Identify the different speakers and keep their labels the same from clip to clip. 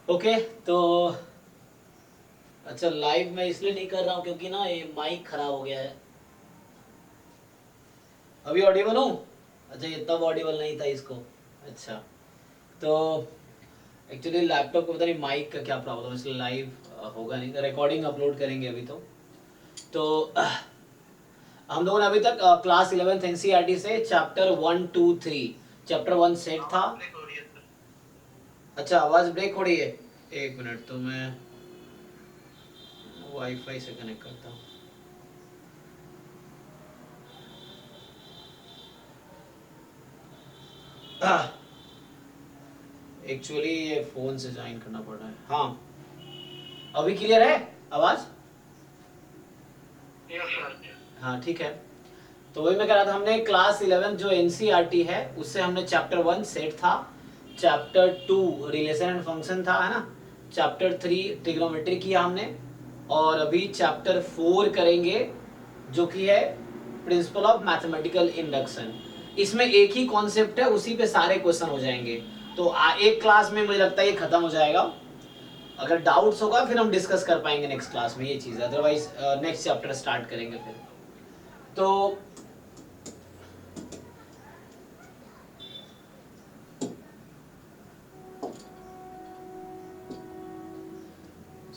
Speaker 1: Okay तो अच्छा, live मैं इसलिए नहीं कर रहा हूँ क्योंकि ना ये माइक खराब हो गया है। अभी ऑडिबल हूँ? अच्छा, ये तब ऑडिबल नहीं था इसको। अच्छा, तो एक्चुअली लैपटॉप को पता नहीं माइक का क्या प्रॉब्लम है, इसलिए लाइव होगा नहीं। रिकॉर्डिंग अपलोड करेंगे अभी तो हम लोगों ने अभी तक क्लास 11th एनसीईआरटी से चैप्टर 1 2 3 चैप्टर 1 सेट था। अच्छा, आवाज ब्रेक हो रही है। एक मिनट, तो मैं वाईफाई से कनेक्ट करता हूँ। एक्चुअली ये फोन से ज्वाइन करना पड़ रहा है। हाँ, अभी क्लियर है आवाज? हाँ ठीक है। तो वही मैं कह रहा था, हमने क्लास 11 जो एनसीईआरटी है उससे हमने चैप्टर 1 सेट था, चैप्टर 2 रिलेशन एंड फंक्शन था, है ना, चैप्टर 3 ट्रिग्नोमेट्री किया हमने, और अभी चैप्टर 4 करेंगे जो कि है प्रिंसिपल ऑफ मैथमेटिकल इंडक्शन। इसमें एक ही कॉन्सेप्ट है, उसी पे सारे क्वेश्चन हो जाएंगे। तो एक क्लास में मुझे लगता है ये खत्म हो जाएगा। अगर डाउट्स होगा फिर हम डिस्कस कर पाएंगे नेक्स्ट क्लास में ये चीज़, अदरवाइज नेक्स्ट चैप्टर स्टार्ट करेंगे फिर। तो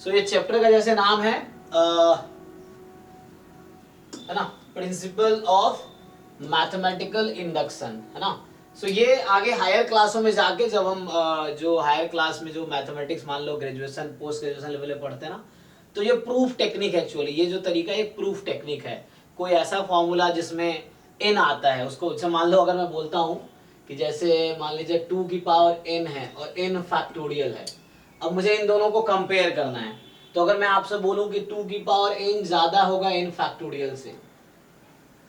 Speaker 1: ये चैप्टर का जैसे नाम है ना, प्रिंसिपल ऑफ मैथमेटिकल इंडक्शन, है ना। ये आगे हायर क्लासों में जाके जब हम जो हायर क्लास में जो मैथमेटिक्स मान लो ग्रेजुएशन पोस्ट ग्रेजुएशन लेवल पे पढ़ते हैं ना, तो ये प्रूफ टेक्निक है। एक्चुअली ये जो तरीका है, एक प्रूफ टेक्निक है। कोई ऐसा फॉर्मूला जिसमें n आता है उसको, अच्छा मान लो अगर मैं बोलता हूँ कि जैसे मान लीजिए 2 की पावर n है और n फैक्टोरियल है। अब मुझे इन दोनों को कंपेयर करना है, तो अगर मैं आपसे बोलूं कि 2 की पावर n ज्यादा होगा n फैक्टोरियल से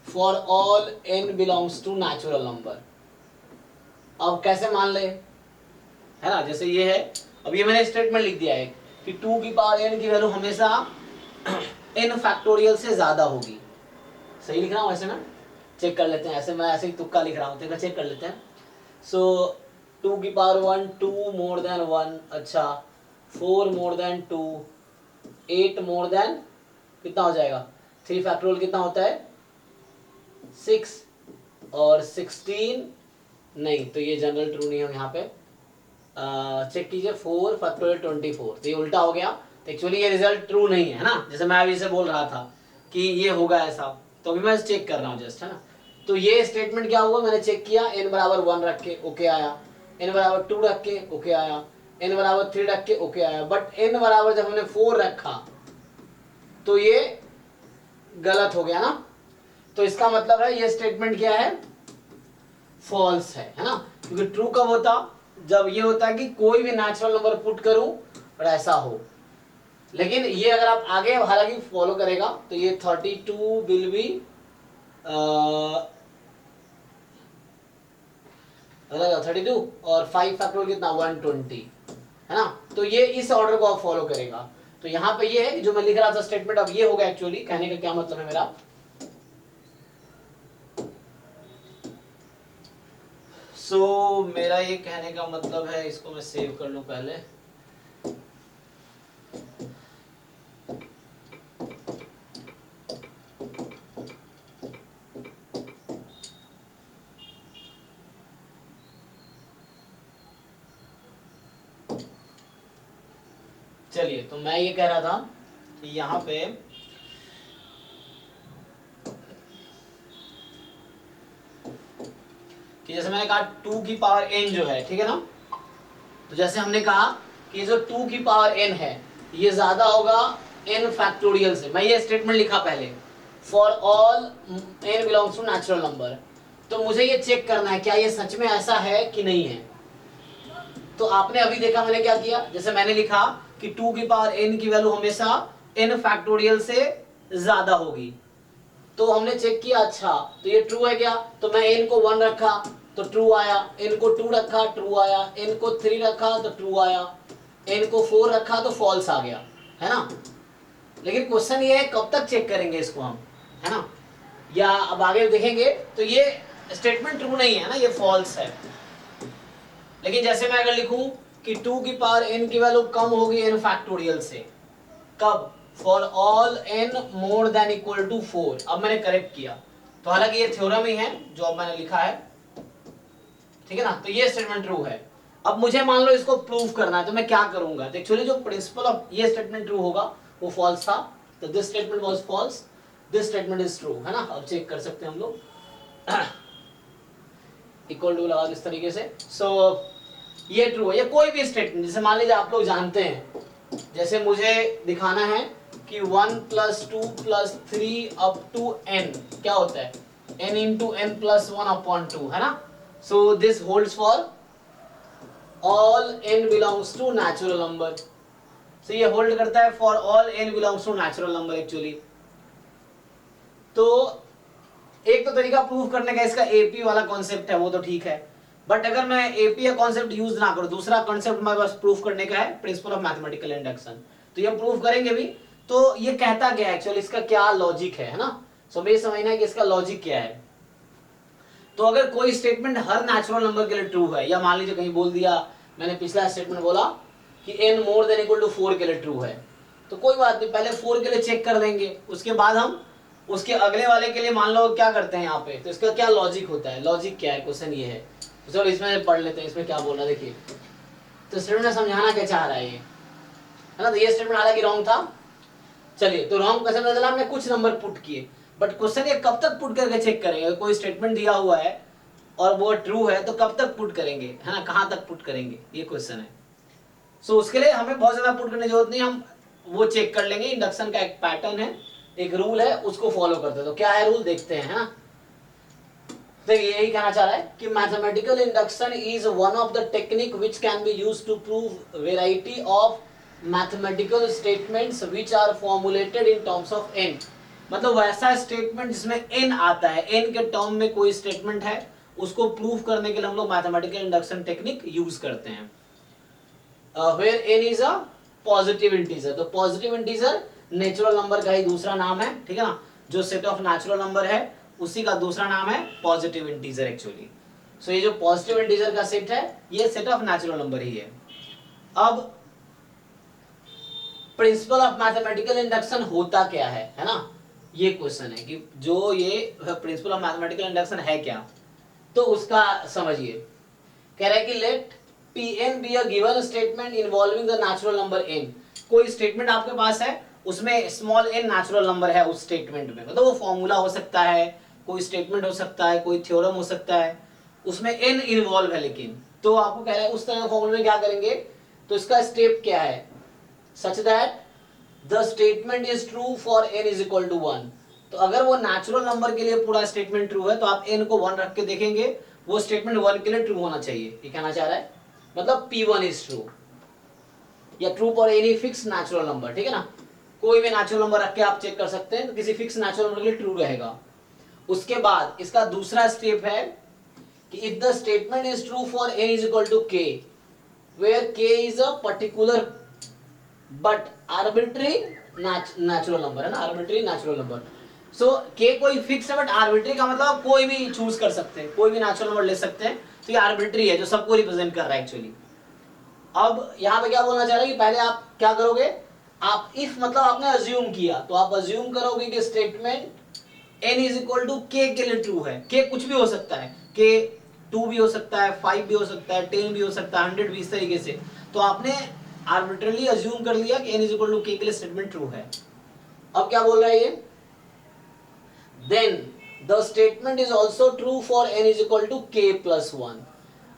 Speaker 1: for all n belongs to natural number, अब कैसे मान ले, है ना। जैसे ये है, अब ये मैंने स्टेटमेंट लिख दिया है कि 2 की पावर n की वैल्यू हमेशा n फैक्टोरियल से ज्यादा होगी। सही लिख रहा हूं? ऐसे में चेक कर लेते हैं, ऐसे मैं ऐसे ही तुक्का लिख रहा हूं, तो चेक कर लेते हैं। सो 2 की पावर 1 2 मोर देन 1, अच्छा 4 मोर देन 2, 8 मोर देन कितना हो जाएगा, 3 फैक्टोरियल कितना होता है 6, और 16 नहीं, तो ये जनरल ट्रू नहीं है यहाँ पे। चेक कीजिए 4 फैक्टोरियल 24, तो ये उल्टा हो गया। तो एक्चुअली ये रिजल्ट ट्रू नहीं है ना, जैसे मैं अभी से बोल रहा था कि ये होगा ऐसा, तो अभी मैं चेक कर रहा हूँ जस्ट, है ना। तो ये स्टेटमेंट क्या हुआ, मैंने चेक किया, n बराबर 1 रख के ओके आया, n बराबर 2 रख के ओके आया, n बराबर 3 रख के ओके आया, बट n बराबर जब हमने 4 रखा तो ये गलत हो गया ना। तो इसका मतलब है ये स्टेटमेंट क्या है, फॉल्स है ना। क्योंकि ट्रू कब होता, जब ये होता है कि कोई भी नेचुरल नंबर पुट करूं और ऐसा हो। लेकिन ये अगर आप आगे हालांकि फॉलो करेगा तो ये 32 विल बी 32 और 5 फैक्टोरियल कितना 120, है ना। तो ये इस ऑर्डर को आप फॉलो करेगा। तो यहाँ पे ये है जो मैं लिख रहा था स्टेटमेंट, अब ये होगा। एक्चुअली कहने का क्या मतलब है मेरा, मेरा ये कहने का मतलब है, इसको मैं सेव कर लूं पहले। चलिए, तो मैं ये कह रहा था कि यहाँ पे कि जैसे मैंने कहा 2 की पावर n जो है, ठीक है ना। तो जैसे हमने कहा कि जो 2 की पावर n है ये ज्यादा होगा n फैक्टोरियल से। मैं ये स्टेटमेंट लिखा पहले, for all n belongs to natural number. तो मुझे ये चेक करना है क्या ये सच में ऐसा है कि नहीं है। तो आपने अभी देखा मैंने क्या किया, जैसे मैंने लिखा कि 2 की पावर n की वैल्यू हमेशा n फैक्टोरियल से ज्यादा होगी। तो हमने चेक किया, अच्छा तो ये ट्रू है क्या, तो मैं n को 1 रखा तो ट्रू आया, n को 2 रखा ट्रू आया, n को 3 रखा तो ट्रू आया, n को 4 रखा तो फॉल्स आ गया, है ना। लेकिन क्वेश्चन ये है कब तक चेक करेंगे इसको हम, है ना, या अब आगे देखेंगे। तो ये स्टेटमेंट ट्रू नहीं है ना, ये फॉल्स है। लेकिन जैसे मैं अगर लिखूं कि 2 की पावर n की वैल्यू कम होगी n फैक्टोरियल से। कब? For all n more than equal to 4। अब मैंने करेक्ट किया, तो हालांकि ये थ्योरम ही है जो अब मैंने लिखा है, ठीक है ना। तो ये स्टेटमेंट ट्रू है। अब मुझे मान लो इसको प्रूव करना है, तो मैं क्या करूंगा? तो एक्चुअली जो प्रिंसिपल ऑफ ये स्टेटमेंट ट्रू होगा वो फॉल्स था, तो this statement was false, this statement is true, है ना। अब चेक कर सकते हैं हम लोग, इक्वल टू लगा इस तरीके से। सो ये ट्रू है। ये कोई भी स्टेटमेंट, जैसे मान लीजिए आप लोग जानते हैं, जैसे मुझे दिखाना है कि 1 + 2 + 3 अप टू n क्या होता है, n इंटू n + 1/2, है ना। So this holds for all n belongs to natural number. So ये होल्ड करता है for all n belongs to natural number actually. तो एक तो तरीका प्रूव करने का इसका एपी वाला कॉन्सेप्ट है, वो तो ठीक है, बट अगर मैं एपी या कॉन्सेप्ट यूज ना करूं, दूसरा कॉन्सेप्ट हमारे पास प्रूफ करने का है, प्रिंसिपल ऑफ मैथमेटिकल इंडक्शन, तो ये प्रूफ करेंगे भी। तो ये कहता क्या है एक्चुअली, इसका क्या लॉजिक है ना। सो मुझे समझना है कि इसका लॉजिक क्या है। तो अगर कोई स्टेटमेंट हर नेचुरल नंबर के लिए ट्रू है, या मान लीजिए कहीं बोल दिया, मैंने पिछला स्टेटमेंट बोला कि n more than equal to 4 के लिए ट्रू है, तो कोई बात नहीं, पहले 4 के लिए चेक कर लेंगे, उसके बाद हम उसके अगले वाले के लिए मान लो क्या करते हैं यहाँ पे। तो इसका क्या लॉजिक होता है, लॉजिक क्या है, क्वेश्चन ये है। तो चलो इसमें पढ़ लेते हैं, इसमें क्या बोल रहा है देखिए। तो स्टेटमेंट समझाना क्या चाह रहा है ये, है ना। तो ये स्टेटमेंट हालांकि रॉन्ग था, चलिए तो रॉन्ग कैसे पता चला, हमने कुछ नंबर पुट किए, बट क्वेश्चन ये कब तक पुट करके चेक करेंगे। कोई स्टेटमेंट दिया हुआ है और वो ट्रू है तो कब तक पुट करेंगे, है ना, कहाँ तक पुट करेंगे, ये क्वेश्चन है। सो उसके लिए हमें बहुत ज्यादा पुट करने की जरूरत नहीं, हम वो चेक कर लेंगे। इंडक्शन का एक पैटर्न है, एक रूल है, उसको फॉलो करते हैं। तो क्या है रूल देखते हैं, है ना। तो यही कहना चाह रहा है कि mathematical induction is one of the technique which can be used to prove variety of mathematical statements which are formulated in terms of n। मतलब वैसा स्टेटमेंट जिसमें n आता है, n के टर्म में कोई स्टेटमेंट है, उसको प्रूव करने के लिए हम लोग मैथमेटिकल इंडक्शन टेक्निक यूज करते हैं। where n is a positive integer. तो पॉजिटिव इंटीजर नेचुरल नंबर का ही दूसरा नाम है, ठीक है ना। जो सेट ऑफ नेचुरल नंबर है उसी का दूसरा नाम है पॉजिटिव इंटीजर एक्चुअली। सो ये जो पॉजिटिव इंटीजर का सेट है ये सेट ऑफ नेचुरल नंबर ही है। अब प्रिंसिपल ऑफ मैथमेटिकल इंडक्शन होता क्या है ना, ये क्वेश्चन है कि जो ये प्रिंसिपल ऑफ मैथमेटिकल इंडक्शन है क्या, तो उसका समझिए। कह रहा है कि late Pn be a given statement involving the natural number n। कोई स्टेटमेंट आपके पास है, उसमें स्मॉल n नेचुरल नंबर है उस स्टेटमेंट में, मतलब वो फॉर्मूला हो सकता है, कोई स्टेटमेंट हो सकता है, कोई थ्योरम हो सकता है, उसमें n इन्वॉल्व है। लेकिन तो आपको कह रहा है उस तरह के फॉर्मूले में क्या करेंगे, तो इसका स्टेप क्या है, such that the statement is true for n is equal to 1। तो अगर वो नेचुरल नंबर के लिए पूरा स्टेटमेंट ट्रू है तो आप n को 1 रख के देखेंगे, वो स्टेटमेंट 1 के लिए ट्रू होना चाहिए, ये कहना चाह रहा है। मतलब P1 इज ट्रू, या true for any fix natural number, ठीक है ना। कोई भी नेचुरल नंबर रख के आप चेक कर सकते हैं, तो किसी फिक्स नेचुरल नंबर के लिए ट्रू रहेगा। उसके बाद इसका दूसरा स्टेप है कि if the statement is true for n is equal to k, where k is a particular but arbitrary natural number, है ना, arbitrary natural number. So k कोई फिक्स है बट आर्बिट्री का मतलब कोई भी चूज कर सकते हैं, कोई भी नेचुरल नंबर ले सकते हैं, तो ये आर्बिट्री है जो सबको रिप्रेजेंट कर रहा है एक्चुअली। अब यहाँ पे क्या बोलना चाह रहा है कि पहले आप क्या करोगे, आप इफ मतलब आपने अज्यूम किया, तो आप अज्यूम करोगे कि statement n is equal to k के लिए ट्रू है। k कुछ भी हो सकता है, k 2 भी हो सकता है, 5 भी हो सकता है, 10 भी हो सकता है, 100 भी, इस तरीके से। तो आपने आर्बिट्रली अज्यूम कर लिया कि n is equal to k के लिए स्टेटमेंट ट्रू है। अब क्या बोल रहा है ये, then the statement is also true for n is equal to k plus 1।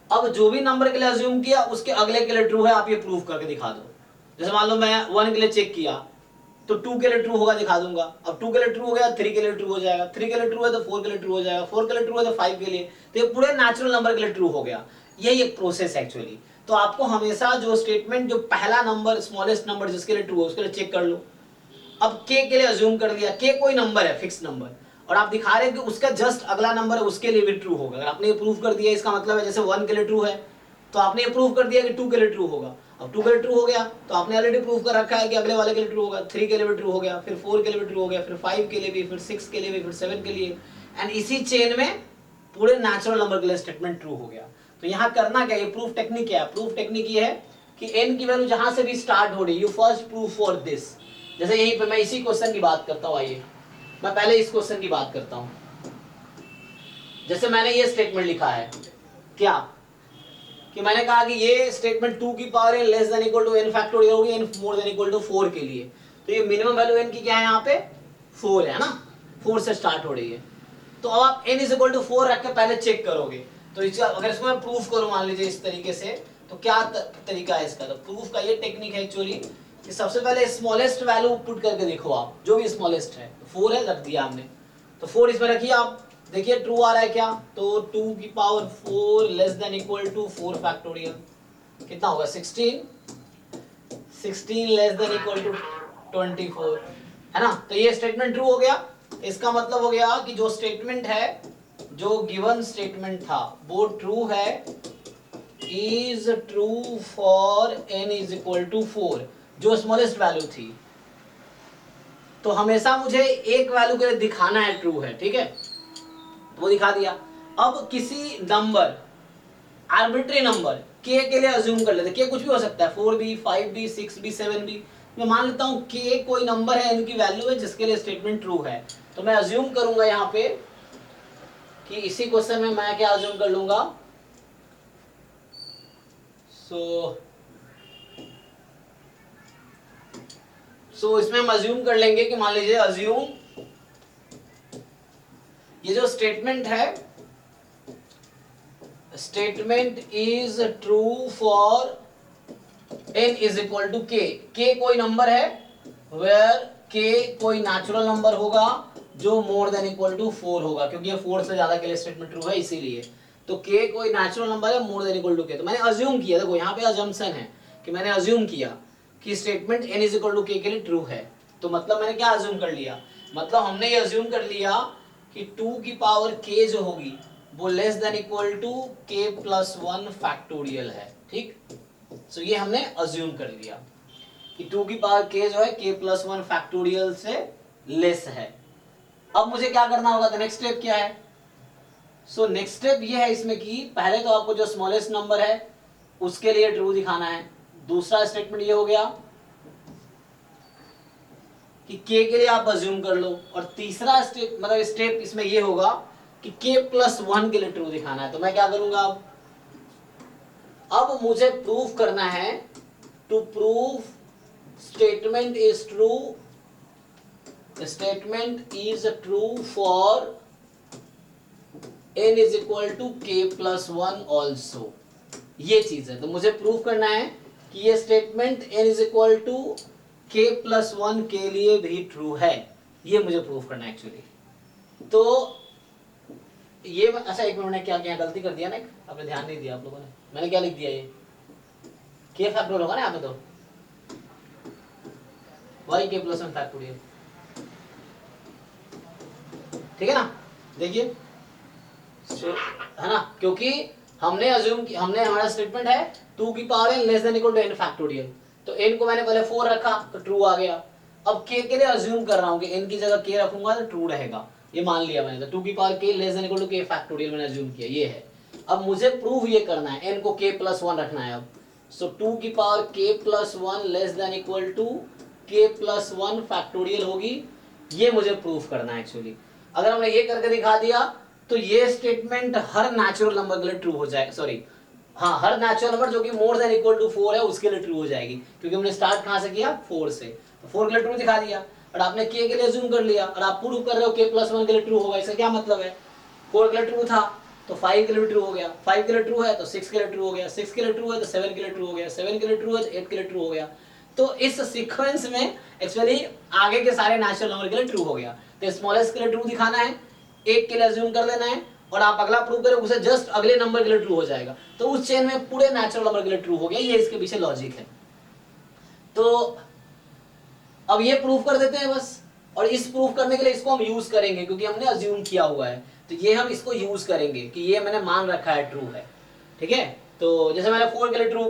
Speaker 1: अब जो भी नंबर के लिए अज्यूम किया उसके अगले के लिए ट्रू है, आप ये प्रूव करके दिखा दो। जैसे मान लो मैं 1 के लिए चेक किया तो 2 के लिए ट्रू होगा, दिखा दूंगा। अब 2 के लिए ट्रू हो गया, 3 के लिए ट्रू हो जाएगा, 3 के लिए ट्रू है तो 4 के लिए ट्रू हो जाएगा, 4 के लिए ट्रू है तो 5 के लिए, तो ये पूरे नेचुरल नंबर के लिए ट्रू हो गया। यही एक प्रोसेस है एक्चुअली। तो आपको हमेशा जो स्टेटमेंट, जो पहला नंबर, स्मॉलेस्ट नंबर जिसके लिए ट्रू है उसके लिए चेक कर लो। अब k के लिए अज्यूम कर लिया, k कोई नंबर है, फिक्स नंबर, और आप दिखा रहे हैं कि उसका जस्ट अगला नंबर है, उसके लिए भी ट्रू होगा। अगर आपने ये प्रूव कर दिया, इसका मतलब है जैसे 1 के लिए ट्रू है तो आपने ये प्रूव कर दिया कि 2 के लिए ट्रू होगा। अब 2 के लिए ट्रू हो गया तो आपने ऑलरेडी प्रूव कर रखा है कि अगले वाले के लिए ट्रू होगा, 3 के लिए भी ट्रू हो गया, फिर 4 के लिए भी ट्रू हो गया, फिर 5 के लिए भी, फिर 6 के लिए भी, फिर 7 के लिए, एंड इसी चेन में पूरे नेचुरल नंबर के लिए स्टेटमेंट ट्रू हो गया। तो यहाँ करना क्या, ये प्रूफ टेक्निक क्या है, प्रूफ टेक्निक ये है कि n की वैल्यू जहां से भी स्टार्ट हो रही, you first prove for this. जैसे यहीं पे मैं इसी क्वेश्चन की बात करता हूँ, आइए मैं पहले इस क्वेश्चन की बात करता हूँ। जैसे मैंने ये स्टेटमेंट लिखा है, क्या कि मैंने कहा कि ये स्टेटमेंट 2 की power n less than equal to n factorial होगी n more than equal to 4 के लिए। तो ये मिनिमम वैल्यू n की क्या है, यहाँ पे 4 है ना, 4 से स्टार्ट हो रही है। तो अब आप n इज इक्वल टू 4 रख के पहले चेक करोगे। तो इसका अगर इसको मैं प्रूफ करूं मान लीजिए इस तरीके से, तो क्या तरीका है इसका? तो प्रूफ का ये टेक्निक है एक्चुअली कि सबसे पहले स्मॉलेस्ट वैल्यू पुट करके देखो आप, जो भी स्मॉलेस्ट है। 4 है, रख दिया हमने, तो 4 इसमें रखिए आप, देखिए ट्रू आ रहा है क्या? तो 2 की power 4 less than equal to 4 factorial कितना होगा 16, 16 लेस देन इक्वल टू 24 है ना। तो ये स्टेटमेंट ट्रू हो गया। इसका मतलब हो गया कि जो स्टेटमेंट है, जो गिवन स्टेटमेंट था वो ट्रू है, is true for n is equal to 4, जो स्मॉलेस्ट वैल्यू थी। तो हमेशा मुझे एक वैल्यू के लिए दिखाना है ट्रू है, ठीक है, तो वो दिखा दिया। अब किसी नंबर, आर्बिट्री नंबर k के लिए अज्यूम कर लेते, k कुछ भी हो सकता है, 4b 5b 6b 7b। मैं मान लेता हूं k कोई नंबर है, इनकी वैल्यू है जिसके लिए स्टेटमेंट ट्रू है। तो मैं अज्यूम करूंगा यहां पे कि इसी क्वेश्चन में मैं क्या अज्यूम कर लूंगा, सो इसमें हम अज्यूम कर लेंगे कि मान लीजिए अज्यूम ये जो स्टेटमेंट है, statement is true for n is equal to k। k कोई नंबर है वेयर k कोई नेचुरल नंबर होगा जो मोर देन इक्वल टू 4 होगा, क्योंकि ये 4 से ज्यादा के लिए स्टेटमेंट ट्रू है इसीलिए। तो k कोई नेचुरल नंबर है more than equal to k। तो मैंने अज्यूम किया, देखो यहाँ पे अजम्पशन है कि मैंने अज्यूम किया कि statement n is equal to k के लिए ट्रू है। तो मतलब मैंने क्या अज्यूम कर लिया, मतलब हमने ये अज्यूम कर लिया कि 2 की पावर k जो होगी वो less than equal to k plus 1 factorial है, ठीक। सो ये हमने अज्यूम कर लिया कि 2 की पावर k जो है k प्लस 1 फैक्टोरियल से लेस है। अब मुझे क्या करना होगा, तो नेक्स्ट स्टेप क्या है? सो नेक्स्ट स्टेप ये है इसमें कि पहले तो आपको जो स्मॉलेस्ट नंबर है उसके लिए ट्रू दिखाना है। दूसरा स्टेटमेंट ये हो गया कि k के लिए आप अज्यूम कर लो, और तीसरा स्टेप मतलब स्टेप इसमें ये होगा कि k प्लस 1 के लिए ट्रू दिखाना है। तो मैं क्या करूंगा, अब मुझे प्रूफ करना है, to prove statement is true, statement is true for n is equal to k plus 1 also. ये चीज है, तो मुझे प्रूफ करना है कि ये statement n is equal to k plus 1 के लिए भी ट्रू है। ये मुझे प्रूफ करना है एक्चुअली। तो ये अच्छा, एक मिनट, मैंने क्या क्या गलती कर दिया ना, आपने ध्यान नहीं दिया आप लोगों ने। मैंने क्या लिख दिया, ये k फैक्टोरियल होगा ना यहाँ पे, तो y k प्लस 1 फैक्टोरियल, ठीक है ना। देखिए है ना, क्योंकि हमने अज्यूम की, हमने हमारा स्टेटमेंट है 2 की power n less than equal to n factorial, तो n को मैंने पहले 4 रखा तो ट्रू आ गया। अब k के लिए अज्यूम कर रहा हूं कि n की जगह k रखूंगा तो ट्रू रहेगा, ये मान लिया मैंने। तो 2 की power k less than equal to k factorial मैंने अज्यूम किया, ये है। अब मुझे प्रूव ये करना है, n को k प्लस 1 रखना है। अब सो 2 की power k plus 1 less than equal to k plus 1 factorial होगी, ये मुझे प्रूफ करना है एक्चुअली। अगर हमने ये करके दिखा दिया तो ये स्टेटमेंट हर नेचुरल नंबर के लिए ट्रू हो जाए, सॉरी हाँ, हर नेचुरल नंबर जो कि मोर देन इक्वल टू 4 है उसके लिए ट्रू हो जाएगी, क्योंकि हमने स्टार्ट कहां से किया, 4 से। तो 4 के लिए ट्रू दिखा दिया, और आपने k के लिए अज्यूम कर लिया, और आप प्रूव कर रहे हो k प्लस 1 के लिए ट्रू होगा। इसका क्या मतलब है, 4 के लिए ट्रू था तो 5 के लिए ट्रू हो गया, 5 के लिए ट्रू है तो 6 के लिए ट्रू हो गया, 6 के लिए ट्रू है तो 7 के लिए ट्रू हो गया, 7 के लिए ट्रू है तो 8 के लिए ट्रू हो गया। तो इस सीक्वेंस में एक्चुअली आगे के सारे नेचुरल नंबर के लिए ट्रू हो गया। तो स्मॉलेस्ट के लिए ट्रू दिखाना है, 1 के लिए अज्यूम कर लेना है, और आप अगला प्रूव करें उसे जस्ट अगले नंबर के लिए ट्रू हो जाएगा। तो उस चेन में पूरे नेचुरल नंबर के लिए ट्रू हो गया, ये इसके पीछे लॉजिक है। तो अब ये प्रूफ कर देते हैं बस, और इस प्रूफ करने के लिए इसको हम यूज करेंगे क्योंकि हमने अज्यूम किया हुआ है, तो ये हम इसको यूज करेंगे कि ये मैंने मान रखा है ट्रू है, ठीक है। तो जैसे मैंने 4 के लिए ट्रू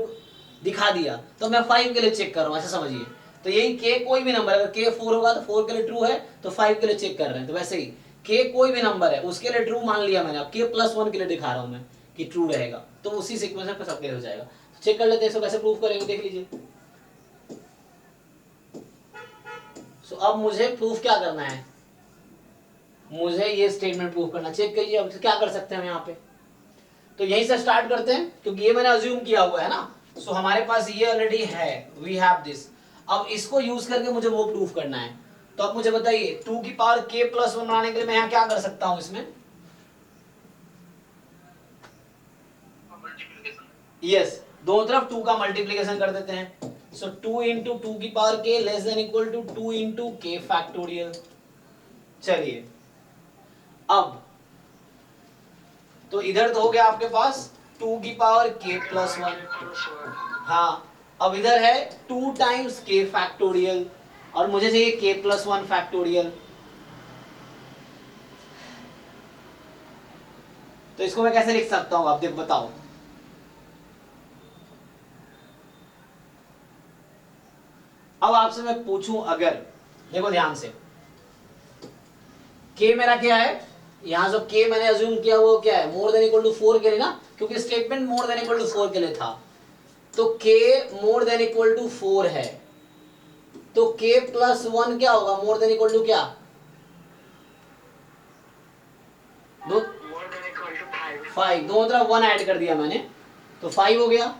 Speaker 1: दिखा दिया तो मैं 5 के लिए चेक कर रहा हूँ, ऐसा समझिए। तो यही k कोई भी नंबर, अगर k 4 होगा तो 4 के लिए ट्रू है, तो 5 के लिए चेक कर रहे हैं। तो वैसे ही k कोई भी नंबर है उसके लिए ट्रू मान लिया मैंने, अब k प्लस 1 के लिए दिखा रहा हूं मैं कि ट्रू रहेगा, तो उसी सीक्वेंस में सबके हो जाएगा। चेक कर लेते हैं इसको कैसे प्रूफ करेंगे, देख लीजिए। सो अब मुझे प्रूफ क्या करना है, मुझे ये स्टेटमेंट प्रूफ करना। चेक करिए अब क्या कर सकते हैं हम यहाँ पे। तो यहीं से स्टार्ट करते हैं क्योंकि ये मैंने अज्यूम किया हुआ है ना। सो हमारे पास ये ऑलरेडी है, वी हैव दिस। अब इसको यूज करके मुझे वो प्रूफ करना है। तो अब मुझे बताइए 2 की पावर k प्लस 1 बनाने के लिए मैं यहाँ क्या कर सकता हूँ इसमें? यस, दोनों तरफ 2 का मल्टीप्लीकेशन कर देते हैं। सो 2 इंटू 2 की power k less than equal to 2 into k factorial. चलिए अब तो इधर तो हो गया आपके पास 2 की पावर k प्लस 1। हाँ, अब इधर है 2 टाइम्स k फैक्टोरियल और मुझे चाहिए k प्लस 1 फैक्टोरियल। तो इसको मैं कैसे लिख सकता हूं, आप देख बताओ। अब आपसे मैं पूछूं, अगर देखो ध्यान से, k मेरा क्या है, यहां जो k मैंने अज्यूम किया वो क्या है, मोर देन इक्वल टू 4 के लिए ना, क्योंकि statement more than equal to 4 के लिए था। तो k more than equal to 4 है, तो k प्लस 1 क्या होगा, मोर देन इक्वल टू क्या, 5। दोनों तरफ 1 ऐड कर दिया मैंने तो 5 हो गया।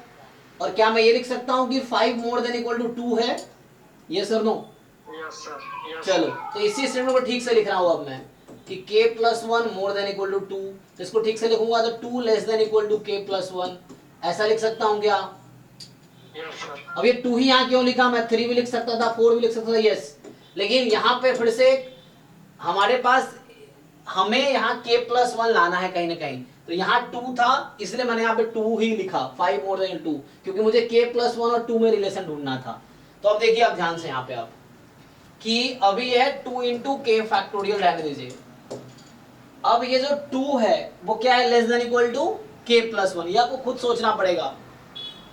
Speaker 1: और क्या मैं ये लिख सकता हूं कि 5 मोर देन इक्वल टू 2 है, यस और नो?
Speaker 2: Yes sir.
Speaker 1: चलो तो इसी स्टेटमेंट को ठीक से लिख रहा हूं अब मैं कि k plus 1 more than equal to 2। तो इसको ठीक से लिखूंगा तो 2 less than equal to k plus 1, ऐसा लिख सकता हूं क्या?
Speaker 2: Yes sir.
Speaker 1: अब ये 2 ही यहाँ क्यों लिखा, मैं 3 भी लिख सकता था, 4 भी लिख सकता था, यस। लेकिन यहाँ पे फिर से हमारे पास, हमें यहाँ k प्लस 1 लाना है कहीं ना कहीं, तो यहाँ 2 था इसलिए मैंने यहाँ पे 2 ही लिखा, 5 मोर देन 2, क्योंकि मुझे k प्लस 1 और 2 में रिलेशन ढूंढना था। तो अब देखिए आप ध्यान से यहाँ पे आप कि अभी है 2 इंटू के फैक्टोरियल, रहने दीजिए। अब ये जो 2 है वो क्या है, लेस देन इक्वल टू के प्लस 1, ये आपको खुद सोचना पड़ेगा।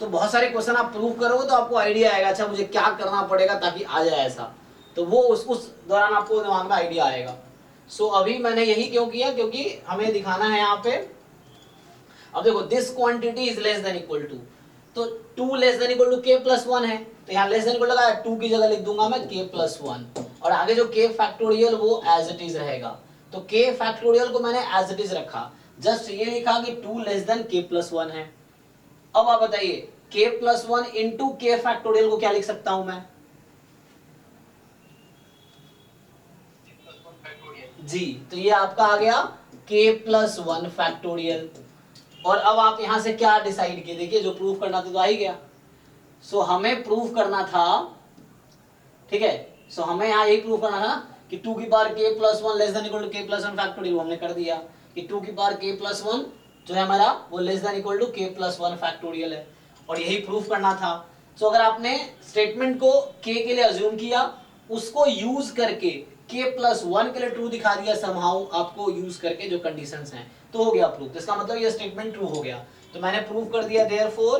Speaker 1: तो बहुत सारे क्वेश्चन आप प्रूव करोगे तो आपको आइडिया आएगा, अच्छा मुझे क्या करना पड़ेगा ताकि आ जाए ऐसा, तो वो उस दौरान आपको दिमाग में आइडिया आएगा। सो अभी मैंने यही क्यों किया, क्योंकि हमें दिखाना है यहाँ पे। अब देखो this quantity is less than equal to, तो 2 less than equal to k plus 1 है, तो यहाँ लेस देन इक्वल लगाया, 2 की जगह लिख दूंगा मैं k प्लस 1, और आगे जो k फैक्टोरियल वो एज इट इज रहेगा। तो k फैक्टोरियल को मैंने एज इट इज रखा, जस्ट ये लिखा कि 2 लेस देन k प्लस 1 है। अब आप बताइए k plus 1 into k factorial को क्या लिख सकता हूं मैं? जी, तो ये आपका आ गया k प्लस 1 फैक्टोरियल। और अब आप यहां से क्या डिसाइड किए, देखिए जो प्रूफ करना था तो आ ही गया। सो हमें प्रूफ करना था, ठीक है, सो हमें यहाँ यही प्रूफ करना था ना कि 2 की power k plus 1 less than equal to k plus 1 factorial, हमने कर दिया कि 2 की पावर k प्लस 1 जो है हमारा वो less than equal to k plus 1 factorial है, और यही प्रूफ करना था। सो अगर आपने स्टेटमेंट को k के लिए अज्यूम किया, उसको यूज करके k प्लस 1 के लिए ट्रू दिखा दिया समहाउ, आपको यूज करके जो कंडीशंस हैं, तो हो गया प्रूफ। इसका मतलब ये स्टेटमेंट ट्रू हो गया, तो मैंने प्रूफ कर दिया देयरफॉर।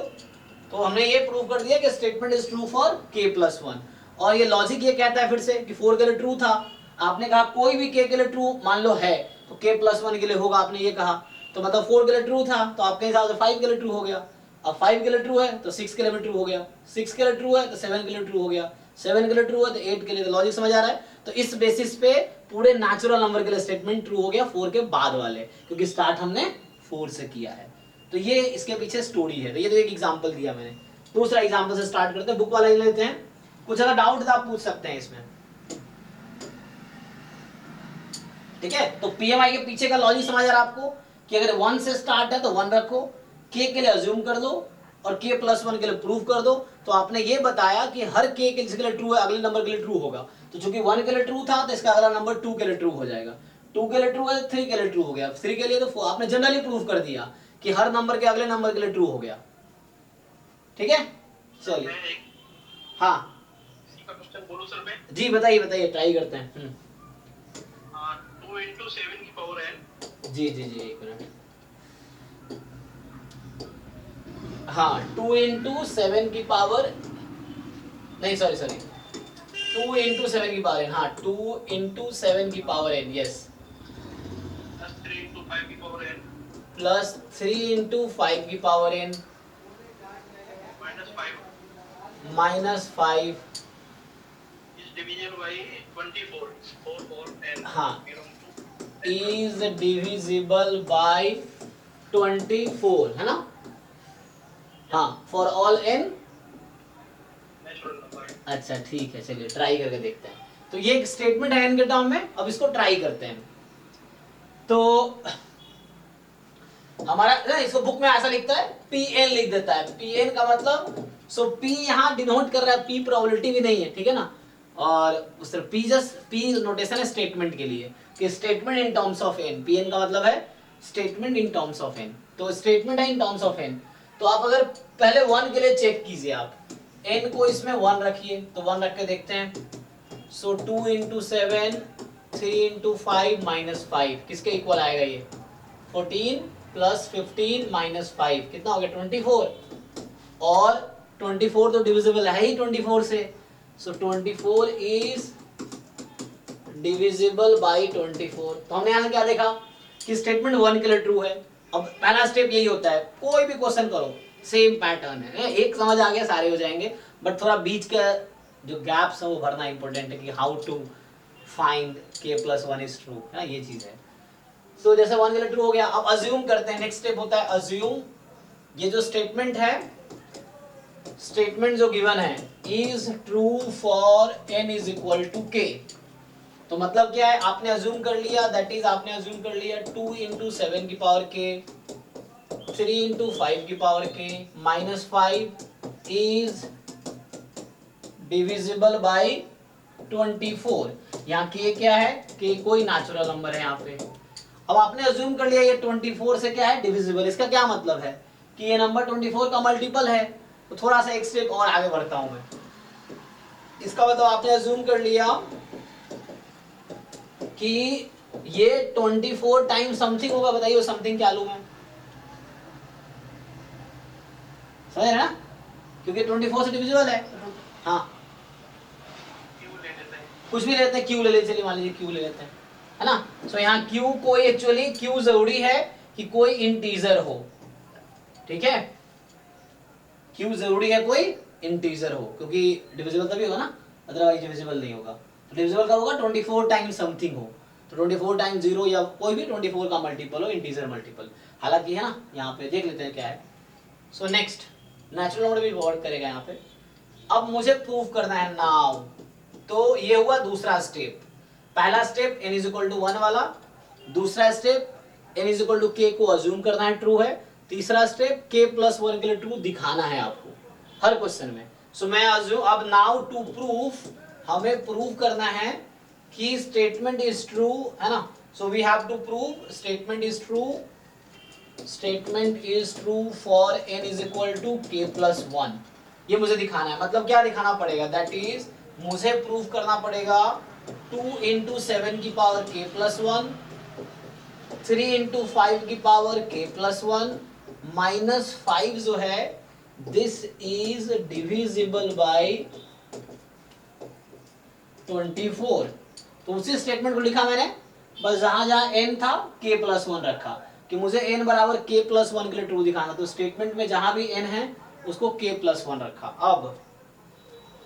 Speaker 1: तो हमने ये प्रूव कर दिया कि statement is true for k plus 1। और ये लॉजिक ये कहता है फिर से कि 4 के लिए ट्रू था, आपने कहा कोई भी k के लिए ट्रू मान लो है तो k प्लस 1 के लिए होगा, आपने ये कहा, तो मतलब 4 के लिए ट्रू था तो आपके हिसाब से 5 के लिए ट्रू हो गया। अब 5 के लिए ट्रू है तो 6 के लिए भी ट्रू हो गया, 6 के लिए ट्रू है तो 7 के लिए ट्रू हो गया, 7 के लिए ट्रू है तो 8 के लिए। तो लॉजिक समझ आ रहा है? तो इस बेसिस पे पूरे नेचुरल नंबर के लिए स्टेटमेंट ट्रू हो गया 4 के बाद वाले, क्योंकि स्टार्ट हमने 4 से किया है। तो ये इसके पीछे स्टोरी है। तो ये तो एक एग्जांपल दिया मैंने। दूसरा एग्जांपल से स्टार्ट करते हैं, बुक वाला लेते हैं, कुछ अगर डाउट है आप पूछ सकते हैं इसमें, ठीक है। तो पीएमआई के पीछे का लॉजिक समझ आ रहा है आपको कि अगर 1 से स्टार्ट है तो 1 रखो, k के लिए अज्यूम कर दो और k प्लस 1 के लिए प्रूव कर दो। तो आपने ये बताया कि हर k के जिसके लिए ट्रू है अगले नंबर के लिए ट्रू होगा, तो चूंकि 1 के लिए ट्रू था तो इसका अगला नंबर 2 के लिए ट्रू हो जाएगा, 2 के लिए ट्रू है तो 3 के लिए ट्रू हो गया, 3 के लिए तो आपने जनरली प्रूव कर दिया कि हर नंबर के अगले नंबर के लिए ट्रू हो गया, ठीक है। चलिए हाँ
Speaker 2: क्वेश्चन बोलूं सर मैं?
Speaker 1: जी बताइए बताइए, ट्राई करते हैं।
Speaker 2: 2 into 7 की पावर n।
Speaker 1: जी जी जी, एक मिनट। हाँ 2 इंटू 7 की पावर, नहीं सॉरी 2 इंटू 7 की पावर n, हाँ 2 इंटू 7 की power n, yes,
Speaker 2: plus 3 into 5 की पावर n,
Speaker 1: प्लस 3 इंटू 5 की power n,
Speaker 2: -5
Speaker 1: -5
Speaker 2: is divisible by 24. 4 for n
Speaker 1: हाँ
Speaker 2: belong to
Speaker 1: is divisible by 24 है ना। हाँ for all n।
Speaker 2: Natural number.
Speaker 1: अच्छा ठीक है, चलिए ट्राई करके देखते हैं। तो ये एक स्टेटमेंट है n के टर्म में, अब इसको ट्राई करते हैं। तो हमारा ना इसको बुक में ऐसा लिखता है Pn लिख देता है। Pn का मतलब P यहाँ डिनोट कर रहा है, P प्रोबेबिलिटी भी नहीं है, ठीक है ना। और उस तरह P जस्ट P नोटेशन है स्टेटमेंट के लिए कि statement in terms of n। Pn का मतलब है statement in terms of n। तो स्टेटमेंट है इन टर्म्स ऑफ n। तो आप अगर पहले 1 के लिए चेक कीजिए, आप n को इसमें 1 रखिए, तो 1 रख के देखते हैं। सो 2 into 7 3 into 5 minus 5 किसके इक्वल आएगा ये? 14 प्लस 15 माइनस 5 कितना हो गया? 24। और 24 तो डिविजिबल है ही 24 से, सो 24 इज डिविजिबल बाई 24। तो हमने यहाँ से क्या देखा कि स्टेटमेंट 1 के लिए ट्रू है। अब पहला स्टेप यही होता है, कोई भी क्वेश्चन करो सेम पैटर्न है। एक समझ आ गया सारे हो जाएंगे, बट थोड़ा बीच का जो गैप्स है वो भरना इंपॉर्टेंट है कि how to find k+1 is true, है ना, ये चीज है। सो जैसे 1 के लिए ट्रू हो गया, अब अज्यूम करते हैं। नेक्स्ट स्टेप होता है अज्यूम। ये जो स्टेटमेंट है, स्टेटमेंट जो गिवन है is true for n is equal to k। तो मतलब क्या है, आपने अज्यूम कर लिया, दैट इज आपने अज्यूम कर लिया 2 into 7 की पावर k 3 into 5 की power k minus 5 is divisible by 24। यहाँ k क्या है? k कोई नेचुरल नंबर है यहाँ पे। अब आपने अज्यूम कर लिया ये 24 से क्या है? डिविजिबल। इसका क्या मतलब है कि ये नंबर 24 का मल्टीपल है। तो थोड़ा सा एक स्टेप और आगे बढ़ता हूं मैं। इसका मतलब आपने अज्यूम कर लिया कि ये 24 टाइम्स समथिंग होगा। बताइए वो समथिंग क्या लूं मैं? समझ रहे ना, क्योंकि 24 से डिविजिबल है। हाँ
Speaker 2: क्यों ले लेते हैं?
Speaker 1: कुछ भी लेते हैं, क्यू ले लेते, चलिए मान लीजिए क्यू ले लेते हैं, है ना। सो यहाँ क्यू कोई एक्चुअली क्यू जरूरी है कि कोई इंटीजर हो, ठीक है। क्यू जरूरी है कोई इंटीजर हो, क्योंकि डिविजिबल तभी होगा ना, अदरवाइज डिविजिबल नहीं होगा। तो डिविजिबल कब होगा? 24 टाइम्स समथिंग हो। तो 24 टाइम्स 0 या कोई भी 24 का मल्टीपल हो, इंटीजर मल्टीपल। हालांकि है ना, यहाँ पे देख लेते हैं क्या है। सो नेक्स्ट नेचुरल नंबर भी वर्क करेगा यहाँ पे। अब मुझे प्रूव करना है नाउ। तो ये हुआ दूसरा स्टेप। पहला step n is equal to 1 वाला, दूसरा step n is equal to k को अज्यूम करना है ट्रू है, तीसरा स्टेप k+1 के लिए ट्रू दिखाना है आपको हर क्वेश्चन में। सो मैं अज्यूम, अब नाउ टू प्रूफ, हमें प्रूव करना है कि स्टेटमेंट इज ट्रू, है ना। So we have to prove statement is true, statement is true for n is equal to k+1। ये मुझे दिखाना है। मतलब क्या दिखाना पड़ेगा? दैट इज मुझे प्रूव करना पड़ेगा 2 into 7 की पावर k+1 3 into 5 की पावर k+1 माइनस 5 जो है दिस इज डिविजिबल बाय 24। तो उसी स्टेटमेंट को लिखा मैंने, बस जहां जहां n था k+1 रखा कि मुझे n बराबर k+1 के लिए ट्रू दिखाना। तो स्टेटमेंट में जहां भी n है उसको k+1 रखा।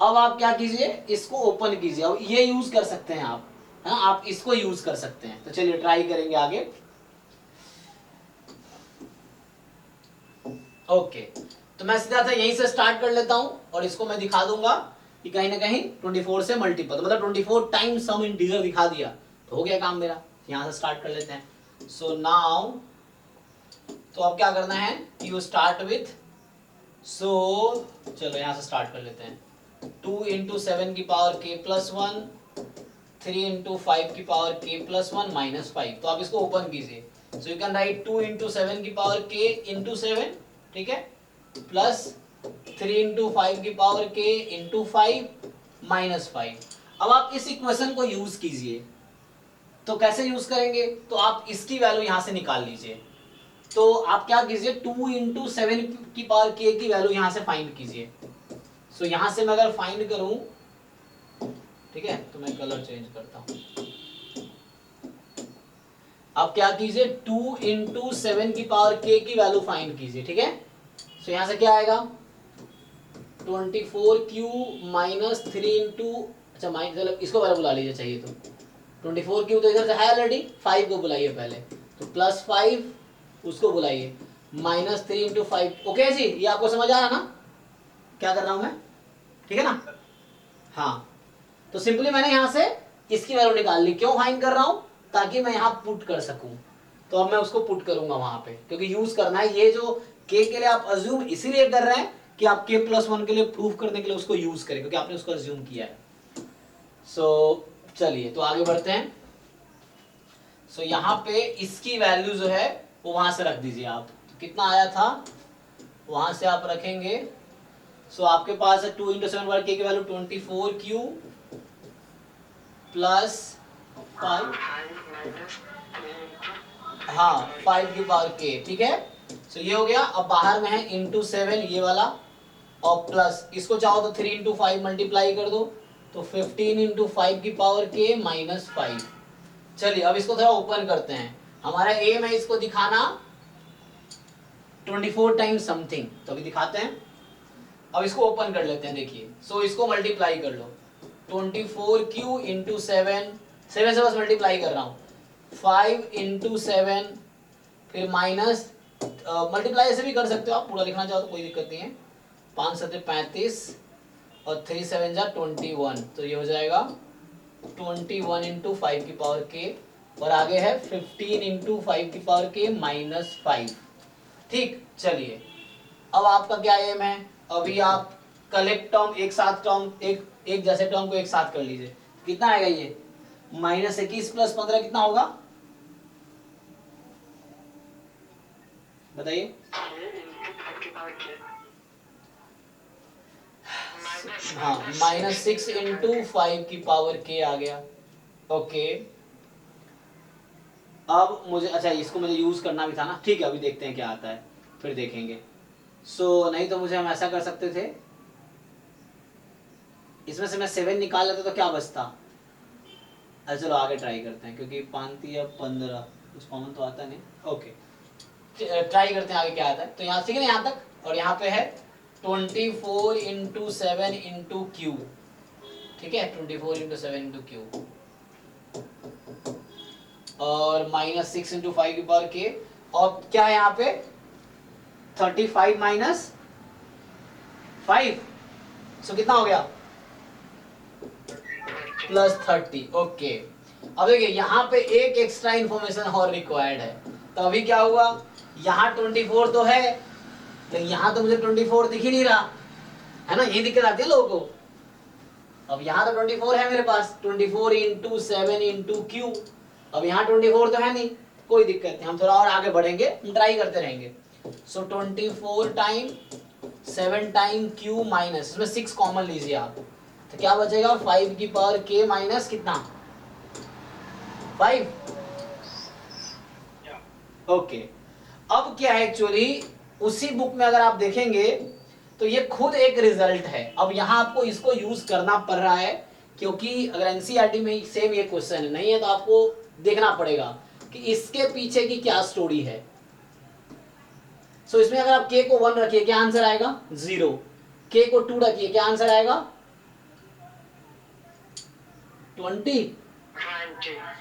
Speaker 1: अब आप क्या कीजिए, इसको ओपन कीजिए। अब ये यूज कर सकते हैं आप, है ना, आप इसको यूज कर सकते हैं। तो चलिए ट्राई करेंगे आगे। ओके, तो मैं सीधा था यहीं से स्टार्ट कर लेता हूं और इसको मैं दिखा दूंगा कि कहीं ना कहीं 24 से मल्टीपल, तो मतलब 24 टाइम्स सम इंटीजर दिखा दिया तो हो गया काम मेरा। यहां से स्टार्ट कर लेते हैं। सो नाउ, तो अब क्या करना है, यू स्टार्ट विथ, सो चलो यहां से स्टार्ट कर लेते हैं। 2 into 7 की पावर k+1 3 into 5 की पावर k+1 माइनस 5। तो आप इसको ओपन कीजिए। So you can write 2 into 7 की पावर k into 7, ठीक है, प्लस 3 into 5 की पावर k into 5 माइनस 5। अब आप इस इक्वेशन को यूज कीजिए। तो कैसे यूज करेंगे? तो आप इसकी वैल्यू यहां से निकाल लीजिए। तो आप क्या कीजिए, 2 into 7 की पावर k की वैल्यू यहां से फाइंड कीजिए। सो यहां से मैं अगर फाइंड करूं, ठीक है, तो मैं कलर चेंज करता हूं। अब क्या कीजिए, 2 into 7 की पावर k की वैल्यू फाइंड कीजिए, ठीक है। सो यहां से क्या आएगा, 24 माइनस 3 इंटू, अच्छा माइनस, चलो इसको पहले बुला लीजिए चाहिए तो 24 तो इधर से है ऑलरेडी, 5 को बुलाइए पहले, तो +5 उसको बुलाइए, -3 इंटू 5। ओके जी, ये आपको समझ आ रहा ना क्या कर रहा हूं मैं, ठीक है ना? हाँ, तो सिंपली मैंने यहां से इसकी वैल्यू निकाल ली। क्यों फाइंड कर रहा हूं? ताकि मैं यहां पुट कर सकूं। तो अब मैं उसको पुट करूंगा वहां पे, क्योंकि यूज करना है। ये जो k के लिए आप अज्यूम इसीलिए कर रहे हैं कि आप k+1 के लिए प्रूफ करने के लिए उसको यूज करें, क्योंकि आपने उसको अज्यूम किया है। सो चलिए तो आगे बढ़ते हैं। सो यहाँ पे इसकी वैल्यू जो है वो वहां से रख दीजिए आप। तो कितना आया था वहां से आप रखेंगे। सो आपके पास है 2 × 7 k की वैल्यू 24 प्लस 5, हाँ 5 की पावर k, ठीक है। सो ये हो गया। अब बाहर में है इंटू 7 ये वाला, और प्लस इसको चाहो तो 3 × 5 मल्टीप्लाई कर दो, तो 15 × 5 की पावर k -5। चलिए अब इसको थोड़ा ओपन करते हैं। हमारा एम है इसको दिखाना 24 टाइम्स समथिंग, तो अभी दिखाते हैं। अब इसको ओपन कर लेते हैं, देखिए। सो इसको मल्टीप्लाई कर लो, 24 इंटू 7, 7 से बस मल्टीप्लाई कर रहा हूँ, 5 इंटू 7, फिर माइनस, मल्टीप्लाई ऐसे भी कर सकते हो आप, पूरा लिखना चाहो तो कोई दिक्कत नहीं है। 5 7 35 और 3 7 जा 21, तो ये हो जाएगा 21 इंटू 5 की पावर k, और आगे है 15 इंटू 5 की पावर k -5। ठीक, चलिए अब आपका क्या एम है? अभी आप कलेक्ट टर्म, एक साथ टर्म, एक जैसे टर्म को एक साथ कर लीजिए। कितना आएगा ये? -21 + 15 कितना होगा बताइए? हाँ, -6 इंटू 5 की पावर k आ गया। ओके, अब मुझे, अच्छा इसको मुझे यूज करना भी था ना, ठीक है अभी देखते हैं क्या आता है, फिर देखेंगे। सो नहीं तो मुझे हम ऐसा कर सकते थे, इसमें से मैं 7 निकाल लेता तो क्या बचता। अच्छा चलो आगे ट्राई करते हैं, क्योंकि 5 या 15 कुछ कॉमन तो आता नहीं। ओके, ट्राई करते हैं आगे क्या आता है। तो यहाँ ठीक है ना यहाँ तक, और यहाँ पे है 24 इंटू 7 इंटू क्यू, ठीक है, 24 इंटू 7 इंटू क्यू, और -6 इंटू 5 की पावर k, और क्या है यहाँ पे 35 माइनस 5, सो कितना हो गया +30। ओके, अब देखिए यहाँ पे एक एक्स्ट्रा इंफॉर्मेशन और रिक्वायर्ड है। तो अभी क्या हुआ, यहाँ 24 तो है, लेकिन यहाँ तो मुझे 24 दिख ही नहीं रहा है ना, यही दिक्कत आती है लोगों को। अब यहाँ तो 24 है मेरे पास, 24 इंटू 7 इंटू क्यू, अब यहाँ 24 तो है नहीं, कोई दिक्कत नहीं, हम थोड़ा और आगे बढ़ेंगे, हम ट्राई करते रहेंगे। सो 24 टाइम 7 टाइम क्यू माइनस, इसमें 6 कॉमन लीजिए आप, तो क्या बचेगा 5 की पावर k माइनस कितना 5। ओके, अब क्या है एक्चुअली, उसी बुक में अगर आप देखेंगे तो ये खुद एक रिजल्ट है। अब यहाँ आपको इसको यूज करना पड़ रहा है, क्योंकि अगर एनसीईआरटी में सेम ये क्वेश्चन नहीं है तो आपको देखना पड़ेगा कि इसके पीछे की क्या स्टोरी है। सो इसमें अगर आप k को 1 रखिए क्या आंसर आएगा 0, k को 2 रखिए क्या आंसर आएगा 20।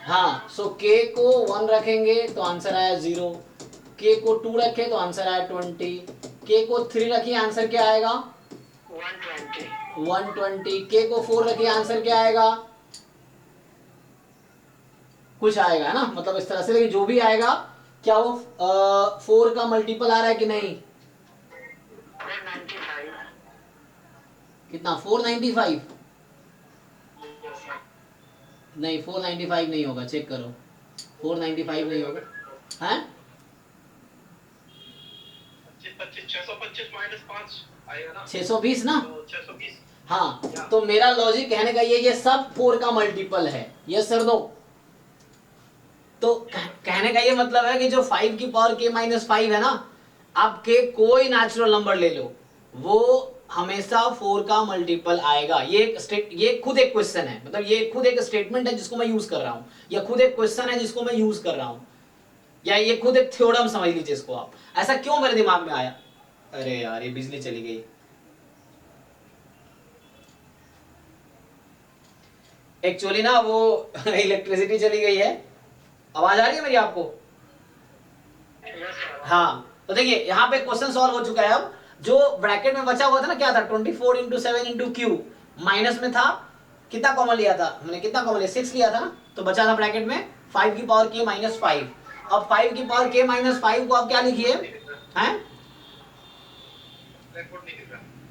Speaker 1: हाँ, सो k को 1 रखेंगे तो आंसर आया 0, k को 2 रखे तो आंसर आया 20, k को 3 रखिए आंसर क्या आएगा 120, k को 4 रखिए आंसर क्या आएगा कुछ आएगा ना, मतलब इस तरह से। लेकिन जो भी आएगा क्या वो 4 का मल्टीपल आ रहा है कि नहीं,
Speaker 2: 495।
Speaker 1: कितना 495? नहीं 495 नहीं होगा, चेक करो 495 नहीं होगा, हैं
Speaker 2: 625 -5 आएगा ना,
Speaker 1: 620 ना,
Speaker 2: तो 620।
Speaker 1: हाँ। तो मेरा लॉजिक कहने का ये सब 4 का मल्टीपल है, यस सर नो। तो कहने का ये मतलब है कि जो 5 की पावर k -5 है ना, आप k कोई नेचुरल नंबर ले लो, वो हमेशा 4 का मल्टीपल आएगा। ये खुद एक क्वेश्चन है, मतलब ये खुद एक स्टेटमेंट है जिसको मैं यूज कर रहा हूं, या खुद एक क्वेश्चन है जिसको मैं यूज कर रहा हूं, या ये खुद एक थ्योरम समझ लीजिए इसको आप। ऐसा क्यों मेरे दिमाग में आया, अरे यार ये बिजली चली गई, एक्चुअली ना वो इलेक्ट्रिसिटी चली गई है। आवाज आ रही है मेरी आपको? हाँ, तो देखिए यहाँ पे क्वेश्चन सॉल्व हो चुका है। अब जो ब्रैकेट में बचा हुआ था ना, क्या था, 24 इंटू 7 इंटू क्यू, माइनस में था कितना कॉमन लिया था मैंने, कितना कॉमन लिया, 6 लिया था ना, तो बचा था ब्रैकेट में 5 की पावर k माइनस 5। अब 5 की पावर k माइनस 5 को आप क्या लिखिए, हैं,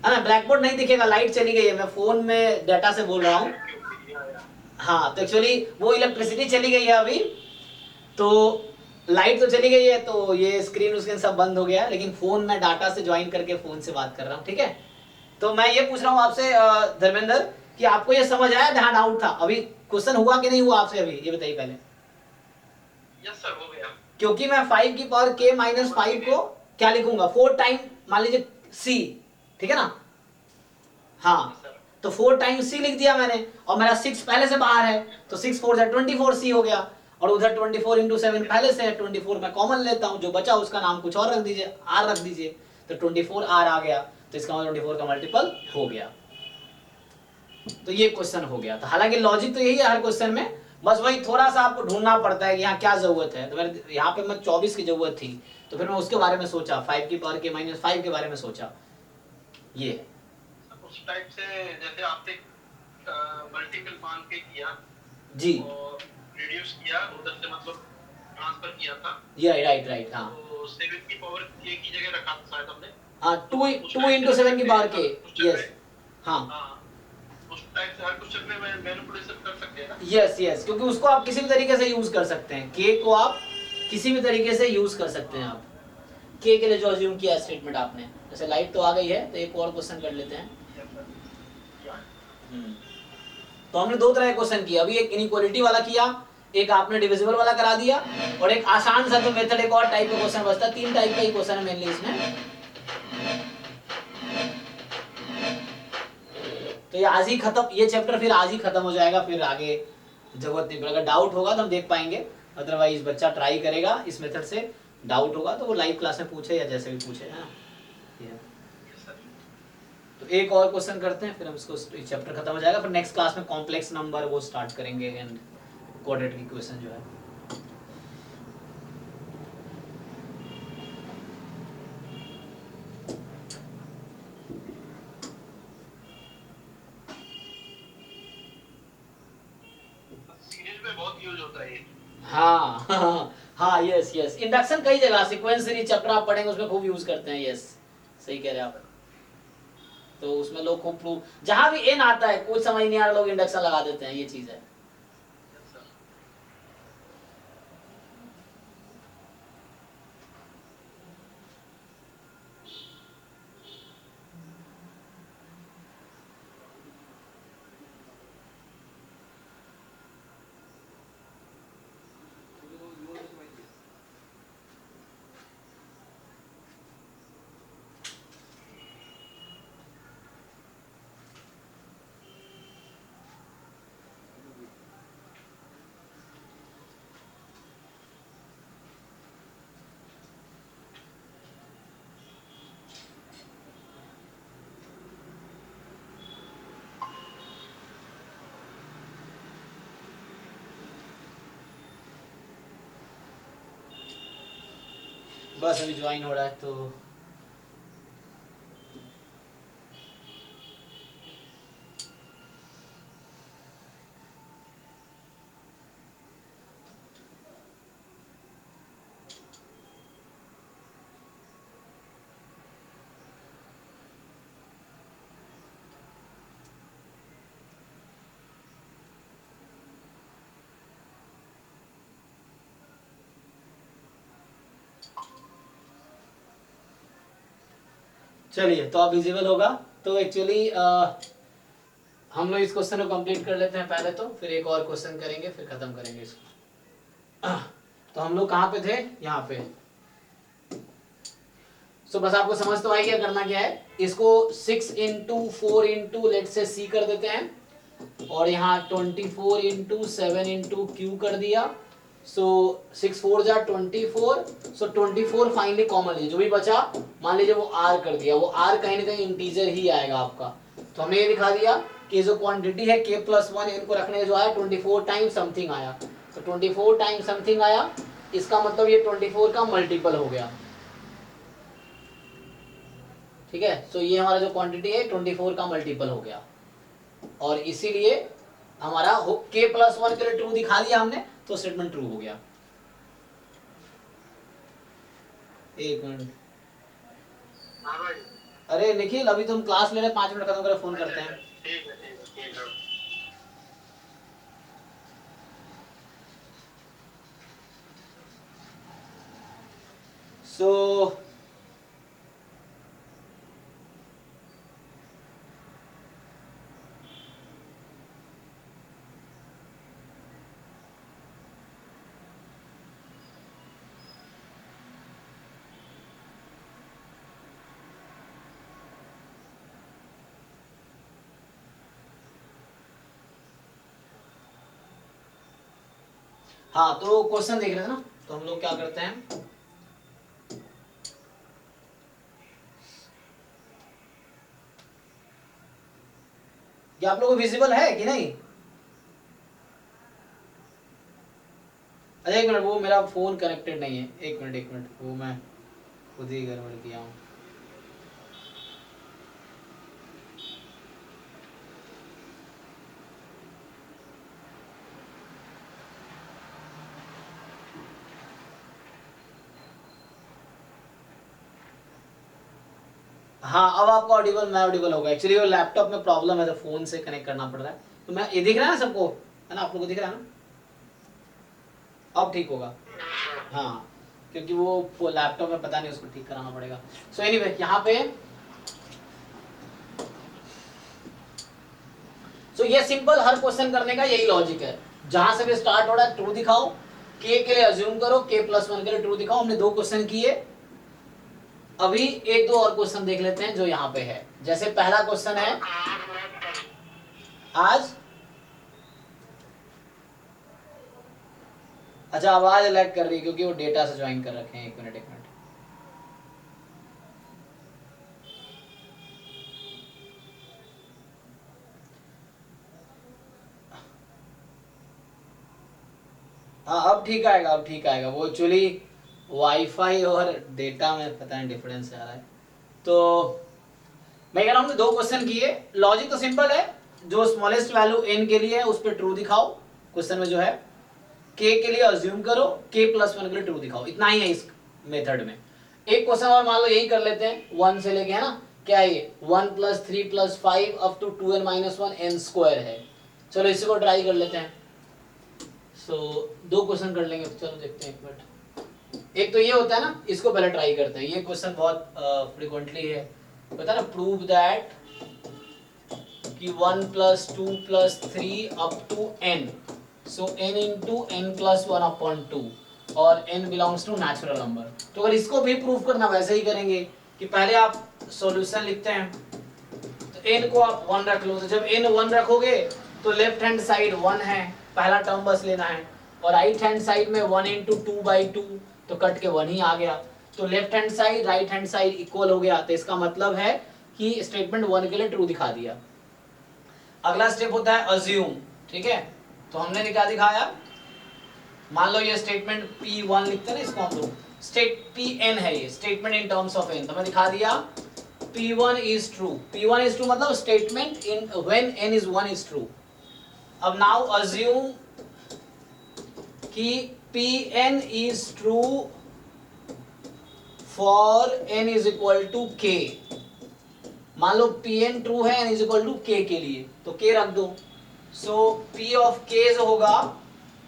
Speaker 1: है ना, ब्लैक बोर्ड नहीं दिखेगा, लाइट चली गई है, मैं फोन में डाटा से बोल रहा हूँ। हाँ, तो एक्चुअली वो इलेक्ट्रिसिटी चली गई है अभी, तो लाइट तो चली गई है, तो ये स्क्रीन उसके सब बंद हो गया है, लेकिन फोन में डाटा से ज्वाइन करके फोन से बात कर रहा हूँ, ठीक है। तो मैं ये पूछ रहा हूँ आपसे धर्मेंद्र कि आपको ये समझ आया, जहाँ डाउट था, अभी क्वेश्चन हुआ कि नहीं हुआ आपसे, अभी ये बताइए पहले।
Speaker 2: यस सर, हो गया।
Speaker 1: क्योंकि मैं 5 की पावर k माइनस 5 को क्या लिखूंगा, 4 टाइम मान लीजिए c, ठीक है ना, हाँ, तो 4 टाइम c लिख दिया मैंने, और मेरा 6 पहले से बाहर है, तो 6 4 24 c हो गया, और उधर 24 इंटू 7 पहले से है, 24 मैं कॉमन लेता हूँ, जो बचा उसका नाम कुछ और रख दीजिए, r रख दीजिए, तो 24 r आ गया, तो इसका मतलब 24 का मल्टीपल हो गया। तो ये क्वेश्चन हो गया। तो हालांकि लॉजिक तो यही है हर क्वेश्चन में, बस वही थोड़ा सा आपको ढूंढना पड़ता है कि यहाँ क्या जरूरत है। तो मेरे यहाँ पे मैं 24 की जरूरत थी, तो फिर मैं उसके बारे में सोचा, 5 की पावर के माइनस 5 के बारे में सोचा। ये
Speaker 2: उस टाइप से जैसे आपने मल्टीपल मान के किया
Speaker 1: जी,
Speaker 2: और रिड्यूस किया, उधर से मतलब ट्रांसफर किया था,
Speaker 1: ये राइट राइट, हाँ,
Speaker 2: तो 7 की पावर k की जगह रखा था शायद हमने।
Speaker 1: हाँ, 2 इंटू 7 की पावर के, यस, हाँ,
Speaker 2: उस टाइप से हर क्वेश्चन में मैनिपुलेशन कर सकते हैं ना।
Speaker 1: यस यस, क्योंकि उसको आप किसी भी तरीके से यूज कर सकते हैं, के को आप किसी भी तरीके से यूज कर सकते हैं आप, के लिए जो अज्यूम किया स्टेटमेंट आपने। जैसे लाइट तो आ गई है, तो एक और क्वेश्चन कर लेते हैं। तो हमने दो तरह के क्वेश्चन किया, अभी एक इनइक्वालिटी वाला किया, एक आपने डिविजिबल वाला करा दिया, और एक आसान सा जो मेथड, एक और टाइप का क्वेश्चन बचता है। 3 टाइप का ही क्वेश्चन है मेनली इसमें। तो ये आज ही खत्म, ये चैप्टर फिर आज ही खत्म हो जाएगा, फिर आगे जरूरत नहीं पड़ेगा। डाउट होगा तो हम देख पाएंगे, अदरवाइज बच्चा ट्राई करेगा इस मेथड से, डाउट होगा तो वो लाइव क्लास में पूछे या जैसे भी पूछे, है ना। तो एक और क्वेश्चन करते हैं, फिर हम इसको चैप्टर खत्म हो जाएगा, फिर नेक्स्ट क्लास में कॉम्प्लेक्स नंबर वो स्टार्ट करेंगे, एंड क्वाड्रेटिक इक्वेशन जो है।
Speaker 2: सीरीज में बहुत यूज होता है ये।
Speaker 1: हाँ हाँ हाँ, यस यस, इंडक्शन कई जगह, सीक्वेंस सीरीज चैप्टर आप पढ़ेंगे उसमें खूब यूज करते हैं, यस, सही कह रहे हैं आप। तो उसमें लोग खूब प्रूव, जहां भी एन आता है कुछ समझ नहीं आ रहा, लोग इंडक्शन लगा देते हैं, ये चीज है। बस अभी ज्वाइन हो रहा है तो चलिए, तो अब विजिबल होगा। तो एक्चुअली हम लोग इस क्वेश्चन को कंप्लीट कर लेते हैं पहले, तो फिर एक और क्वेश्चन करेंगे, फिर खत्म करेंगे इसको। तो हम लोग कहाँ पे थे, यहाँ पे। तो बस आपको समझ तो आई क्या करना क्या है, इसको 6 इंटू 4 इंटू लेट से सी कर देते हैं, और यहाँ 24 इंटू 7 इंटू क्यू कर दिया। सो 6 4 जा 24, सो 24 फाइनली कॉमन लीजिए, जो भी बचा मान लीजिए वो r कर दिया, वो r कहीं ना कहीं इंटीजर ही आएगा आपका। तो हमने ये दिखा दिया कि जो क्वांटिटी है k प्लस 1 इनको रखने जो आया 24 टाइम्स समथिंग आया, तो 24 टाइम्स समथिंग आया, इसका मतलब ये 24 का मल्टीपल हो गया। ठीक है, तो ये हमारा जो क्वांटिटी है 24 का मल्टीपल हो गया, और इसीलिए हमारा k प्लस 1 के लिए ट्रू दिखा दिया हमने, तो स्टेटमेंट ट्रू हो गया। एक मिनट,
Speaker 2: हाँ भाई,
Speaker 1: अरे निखिल अभी तुम क्लास ले रहे, 5 मिनट खत्म कर फोन करते हैं।
Speaker 2: ठीक है ठीक है ठीक है।
Speaker 1: सो हाँ, तो क्वेश्चन देख रहे थे ना, तो हम लोग क्या करते हैं, क्या आप लोगों को विजिबल है कि नहीं? अरे एक मिनट, वो मेरा फोन कनेक्टेड नहीं है, एक मिनट, वो मैं खुद ही गड़बड़ किया हूँ। हाँ, अब आपको ऑडिबल, मैं ऑडिबल होगा। एक्चुअली वो लैपटॉप में प्रॉब्लम है, तो फोन से कनेक्ट करना पड़ रहा है। तो मैं, ये दिख रहा है ना सबको, है ना, आप लोगों को दिख रहा है ना? अब ठीक होगा। हाँ, क्योंकि वो लैपटॉप में पता नहीं, उसको ठीक कराना पड़ेगा। सो एनीवे, यहाँ पे ये सिंपल, हर क्वेश्चन करने का यही लॉजिक है। जहां से भी स्टार्ट हो रहा है ट्रू दिखाओ, k के लिए अज्यूम करो, k प्लस 1 के लिए ट्रू दिखाओ। हमने 2 क्वेश्चन किए, अभी 1-2 और क्वेश्चन देख लेते हैं जो यहाँ पे है। जैसे पहला क्वेश्चन है आज, अच्छा आवाज अलग कर रही है क्योंकि वो डेटा से ज्वाइन कर रखे हैं। एक मिनट हाँ, अब ठीक आएगा। वो एक्चुअली वाईफाई और डेटा में पता नहीं डिफरेंस आ रहा है। तो मैं कह रहा हूँ 2 क्वेश्चन किए, लॉजिक तो सिंपल है। जो स्मॉलेस्ट वैल्यू n के लिए है उस पर ट्रू दिखाओ। क्वेश्चन में जो है k के लिए अज्यूम करो, k प्लस 1 के लिए ट्रू दिखाओ। इतना ही है इस मेथड में। एक क्वेश्चन और मान लो यही कर लेते हैं, 1 से लेके, है ना, क्या है ये 1 + 3 + 5 up to 2n - 1 n square है। चलो इसी को ट्राई कर लेते हैं। सो 2 क्वेश्चन कर लेंगे, चलो देखते हैं एक मिनट। एक तो ये होता है ना, इसको पहले ट्राई करते हैं। ये क्वेश्चन बहुत फ्रीक्वेंटली है, पता ना, प्रूव दैट कि 1 + 2 + 3 up to n, so n × n + 1 upon 2, और n belongs to natural number. तो अगर इसको भी प्रूव करना वैसे ही करेंगे कि पहले आप सॉल्यूशन लिखते हैं, तो n को आप 1 रख लो। तो जब n 1 रखोगे तो लेफ्ट हैंड साइड 1 है, पहला टर्म बस लेना है, और राइट हैंड साइड में 1 × 2/2, तो कट के 1 ही आ गया। तो left hand side right hand side equal हो गया, तो इसका मतलब है कि स्टेटमेंट 1 के लिए ट्रू दिखा दिया। अगला स्टेप होता है अज्यूम, ठीक है। तो हमने क्या दिखाया, मान लो ये स्टेटमेंट P1 लिखते हैं ना, इसको हम लोग स्टेट Pn है, ये statement in terms of n। तो मैं दिखा दिया P1 is true। P1 is true मतलब statement in when n is 1 is true। अब नाउ अज्यूम कि Pn is true for n is equal to k। मान लो Pn ट्रू है n is equal to k के लिए, तो k रख दो। सो P of k जो होगा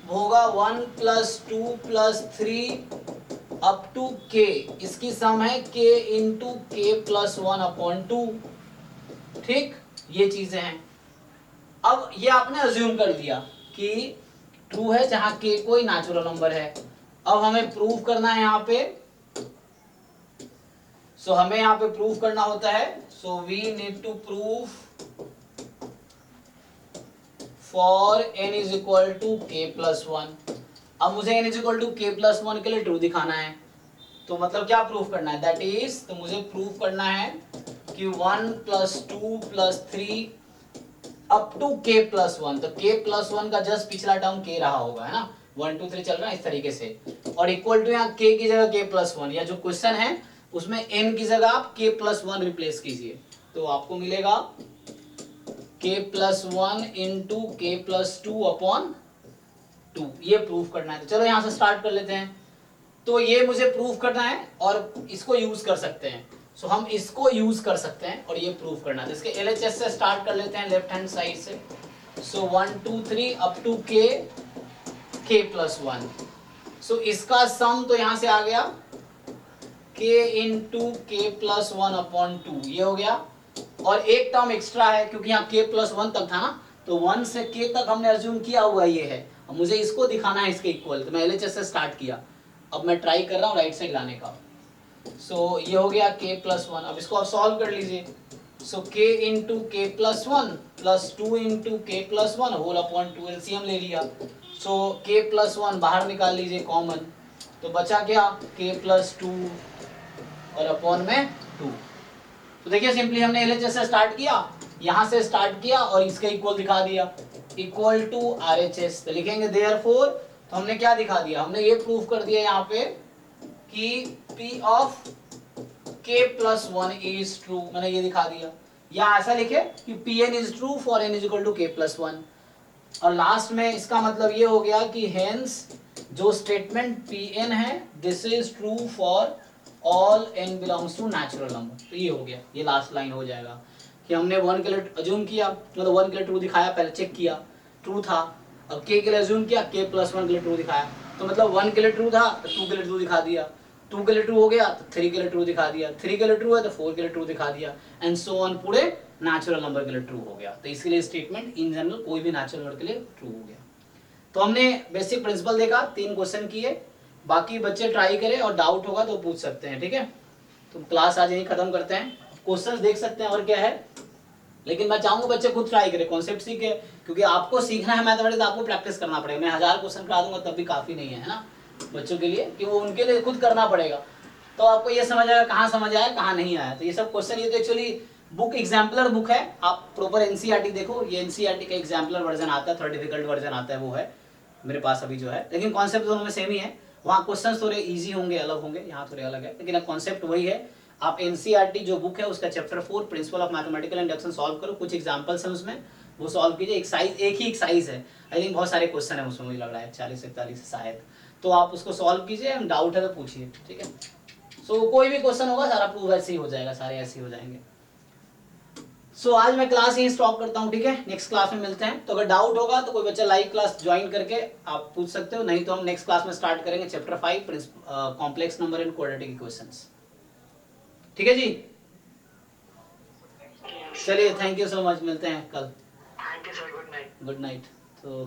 Speaker 1: वो होगा 1 + 2 + 3 अप टू k। इसकी सम है k × k + 1 अपॉन 2। ठीक, ये चीजें हैं। अब ये आपने अज्यूम कर लिया कि ट्रू है जहां k कोई नेचुरल नंबर है। अब हमें प्रूव करना है यहाँ पे, सो हमें यहाँ पे प्रूव करना होता है, so we need to prove for n is equal to k + 1। अब मुझे n is equal to k + 1 के लिए ट्रू दिखाना है, तो मतलब क्या प्रूफ करना है, दैट इज, तो मुझे प्रूफ करना है कि 1 + 2 + 3 up to k plus one. तो k प्लस वन का जस्ट पिछला टर्म k रहा होगा, है ना, 1 2 3 चल रहा है इस तरीके से, और इक्वल टू यहाँ k की जगह k प्लस वन, या जो क्वेश्चन है उसमें n की जगह आप k प्लस वन रिप्लेस कीजिए, तो आपको मिलेगा k plus one into k plus two upon two. ये प्रूफ करना है। तो चलो यहाँ से स्टार्ट कर लेते हैं। तो ये मुझे प्रूफ करना है और इसको यूज कर सकते हैं, सो हम इसको यूज कर सकते हैं और ये प्रूफ करना है। तो इसके LHS से स्टार्ट कर लेते हैं लेफ्ट हैंड साइड से। So 1 2 3 up to k plus one. So इसका सम तो यहाँ से आ गया k into k plus one upon two, ये हो गया। और एक टर्म एक्स्ट्रा है क्योंकि यहाँ k प्लस वन तक था ना, तो 1 से k तक हमने अज्यूम किया हुआ ये है, अब मुझे इसको दिखाना है इसके इक्वल, तो मैं LHS से स्टार्ट किया। अब मैं ट्राई कर रहा हूँ राइट साइड लाने का। सो ये हो गया k प्लस वन। अब इसको आप सॉल्व कर लीजिए। So k into k plus one plus two into k plus one whole upon two, LCM ले लिया। सो k प्लस वन बाहर निकाल लीजिए कॉमन, तो बचा क्या k प्लस टू और अपॉन में टू। तो देखिए सिंपली हमने LHS से स्टार्ट किया, यहाँ से स्टार्ट किया और इसके इक्वल दिखा दिया, इक्वल टू RHS। तो लिखेंगे देयरफॉर, तो हमने क्या दिखा दिया, हमने ये प्रूफ कर दिया यहाँ पे कि P of k plus one is true, मैंने ये दिखा दिया। या ऐसा लिखे कि Pn is true for n is equal to k plus one. और लास्ट में इसका मतलब ये हो गया कि हेंस जो स्टेटमेंट Pn है this is true for all n belongs to natural number. तो ये हो गया, ये लास्ट लाइन हो जाएगा कि हमने 1 के लिए अज्यूम किया, मतलब 1 के लिए ट्रू दिखाया, पहले चेक किया ट्रू था, अब k के लिए अज्यूम किया, k प्लस वन के लिए ट्रू दिखाया, तो मतलब 1 के लिए ट्रू था तो 2 के लिए ट्रू दिखा दिया, 2 के लिए ट्रू हो गया तो 3 के लिए ट्रू दिखा दिया, 3 के लिए ट्रू है तो 4 के लिए ट्रू दिखा दिया, एंड सो ऑन पूरे नेचुरल नंबर के लिए ट्रू हो गया। तो इसके लिए स्टेटमेंट इन जनरल कोई भी नेचुरल नंबर के लिए ट्रू हो गया। तो हमने बेसिक प्रिंसिपल देखा, 3 क्वेश्चन किए, बाकी बच्चे ट्राई करें और डाउट होगा तो पूछ सकते हैं, ठीक है। तो क्लास आज यहीं खत्म करते हैं, क्वेश्चंस देख सकते हैं और क्या है, लेकिन मैं चाहूंगा बच्चे खुद ट्राई करें, कॉन्सेप्ट सीखे, क्योंकि आपको सीखना है मैथमेटिक्स, आपको प्रैक्टिस करना पड़ेगा। मैं 1000 क्वेश्चन करा दूंगा तब भी काफी नहीं है ना बच्चों के लिए, कि वो उनके लिए खुद करना पड़ेगा, तो आपको ये समझ आएगा कहाँ समझ आया कहाँ नहीं आया। तो ये सब क्वेश्चन, ये तो एक्चुअली बुक एग्जाम्पलर बुक है, आप प्रॉपर एनसीईआरटी देखो, ये एनसीईआरटी का एग्जाम्पलर वर्जन आता है, थोड़ा डिफिकल्ट वर्जन आता है, वो है मेरे पास अभी जो है, लेकिन कॉन्सेप्ट दोनों में सेम ही है। वहाँ क्वेश्चन थोड़े इजी होंगे, अलग होंगे, यहाँ थोड़े अलग है, लेकिन कॉन्सेप्ट वही है। आप एनसीईआरटी जो बुक है उसका chapter 4 principle of mathematical induction solve करो, कुछ एग्जांपल्स हैं उसमें, वो सॉल्व कीजिए। एक ही एक्सरसाइज है, आई थिंक बहुत सारे क्वेश्चन है उसमें, मुझे लग रहा है 40-41 शायद, तो आप उसको सॉल्व कीजिए, डाउट है तो पूछिए, ठीक है। सो कोई भी क्वेश्चन होगा सारा प्रूफ ऐसे ही हो जाएगा, सारे ऐसे ही हो जाएंगे। सो आज मैं क्लास यहीं स्टॉप करता हूँ, ठीक है, नेक्स्ट क्लास में मिलते हैं। तो अगर डाउट होगा तो कोई बच्चा लाइव क्लास ज्वाइन करके आप पूछ सकते हो, नहीं तो हम नेक्स्ट क्लास में स्टार्ट करेंगे chapter 5 complex number and quadratic equations, ठीक है जी। चलिए, थैंक यू सो मच, मिलते हैं कल।
Speaker 2: Thank you sir, good night.
Speaker 1: Good night. तो